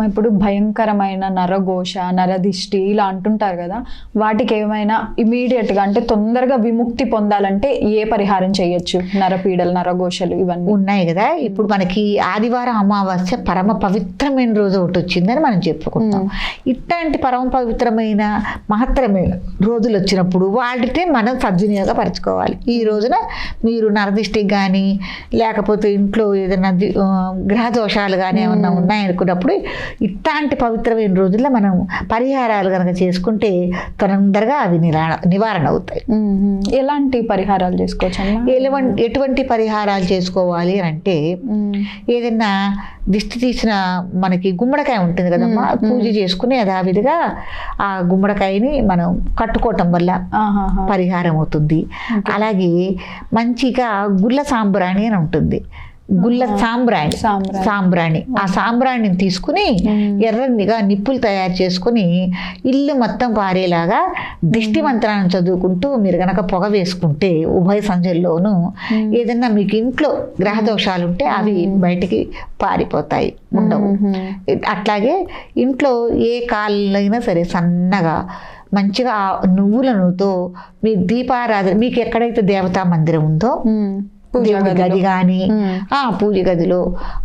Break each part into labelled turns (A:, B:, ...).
A: ఇప్పుడు భయంకరమైన నరఘోష, నరదిష్టి ఇలా అంటుంటారు కదా, వాటికి ఏమైనా ఇమీడియట్ గా అంటే తొందరగా విముక్తి పొందాలంటే ఏ పరిహారం చేయొచ్చు? నరపీడలు, నరఘోషలు ఇవన్నీ
B: ఉన్నాయి కదా. ఇప్పుడు మనకి ఆదివారం అమావాస్య పరమ పవిత్రమైన రోజు ఒకటి వచ్చిందని మనం చెప్పుకుంటాం. ఇట్లాంటి పరమ పవిత్రమైన మహత్తరమైన రోజులు వచ్చినప్పుడు వాటిని మనం సద్వినియోగపరచుకోవాలి. ఈ రోజున మీరు నరదిష్టికి కానీ లేకపోతే ఇంట్లో ఏదైనా గ్రహ దోషాలు కానీ ఏమన్నా ఉన్నాయనుకున్నప్పుడు ఇట్లాంటి పవిత్రమైన రోజుల్లో మనం పరిహారాలు కనుక చేసుకుంటే తొందరగా అవి నివారణ అవుతాయి.
A: ఎలాంటి పరిహారాలు చేసుకోవచ్చు?
B: ఎటువంటి పరిహారాలు చేసుకోవాలి అంటే, ఏదైనా దిష్టి తీసిన మనకి గుమ్మడికాయ ఉంటుంది కదమ్మా, పూజ చేసుకుని యథావిధిగా ఆ గుమ్మడికాయని మనం కట్టుకోవటం వల్ల పరిహారం అవుతుంది. అలాగే మంచిగా గుల్ల సాంబ్రాణి అని ఉంటుంది, గుల్ల సాంబ్రాణి ఆ సాంబ్రాణిని తీసుకుని ఎర్రనిగా నిప్పులు తయారు చేసుకుని ఇల్లు మొత్తం పారేలాగా దిష్టి మంత్రాన్ని చదువుకుంటూ మీరు గనక పొగ వేసుకుంటే ఉభయ సంధ్యల్లోనూ ఏదన్నా మీకు ఇంట్లో గ్రహ దోషాలు ఉంటే అవి బయటికి పారిపోతాయి, ఉండవు. అట్లాగే ఇంట్లో ఏ కాళ్ళైనా సరే సన్నగా మంచిగా నువ్వుల నూనెతో మీ దీపారాధన, మీకు ఎక్కడైతే దేవతా మందిరం ఉందో దేవుడి గది కానీ పూజ గదిలో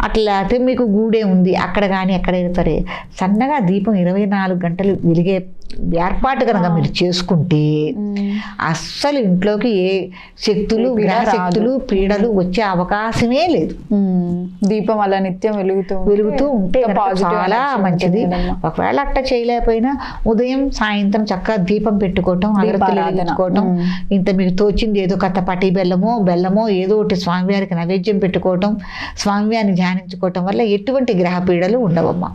B: అట్లా మీకు గూడే ఉంది అక్కడ కానీ ఎక్కడైనా సరే సన్నగా దీపం 24 గంటలు వెలిగే ఏర్పాటు కనుక మీరు చేసుకుంటే అస్సలు ఇంట్లోకి ఏ శక్తులు, గ్రహ శక్తులు, పీడలు వచ్చే అవకాశమే లేదు.
A: దీపం అలా నిత్యం వెలుగుతూ
B: ఉంటే చాలా మంచిది. ఒకవేళ అట్ట చేయలేకపోయినా ఉదయం సాయంత్రం చక్కగా దీపం పెట్టుకోవటం, అగరత్తులు వెలిగించుకోవటం, ఇంత మీకు తోచింది ఏదో కత్తపటి బెల్లమో ఏదో ఒకటి స్వామివారికి నైవేద్యం పెట్టుకోవటం, స్వామివారిని ధ్యానించుకోవటం వల్ల ఎటువంటి గ్రహ పీడలు ఉండవమ్మా.